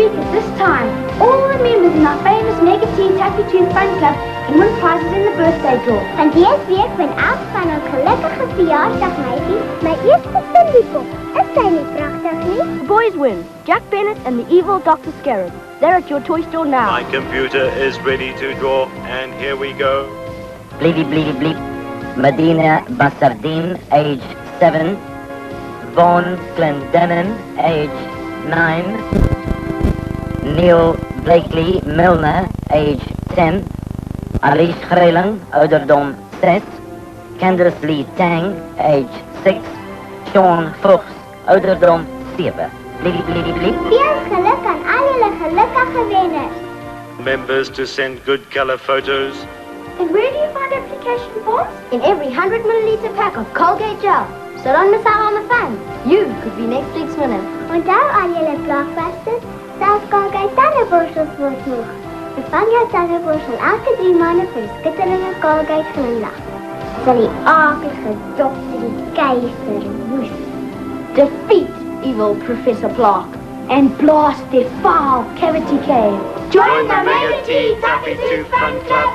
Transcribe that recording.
week at this time. All the members in our famous Mega T Taffy Tooth Fun Club can win prizes in the birthday draw. Want dese week wen ek van 'n gelukkige verjaarsdag meisie my eerste Cindy-pop. Is sy nie pragtig nie? The boys win. Jack Bennett and the evil Dr. Scarab. They're at your toy store now. My computer is ready to draw, and here we go. Bleedy bleedy bleep. Medina Basardine, age 7. Vaughn Clendenin, age 9. Neil Blakely Milner, age 10. Alice Greling, ouderdom 6. Candice Lee Tang, age 6. Sean Fuchs, ouderdom 7. Bleedy bleedy bleep. Veel geluk aan al julle gelukkige wenners. Members to send good color photos. And where do you find application forms? In every 100 milliliter pack of Colgate gel. So don't miss out on the fun. You could be next week's winner. Onthou al julle blockbusters, selfs Colgate tandeborsels word moeg. Vervang jou tandeborsel elke 3 maande vir die skitterende Colgate glimlag. Sal die akelige dokter die keiser woes. Defeat evil Professor Clark and blast their foul cavity cave. Join the Mega T Taffy Tooth Fun Club.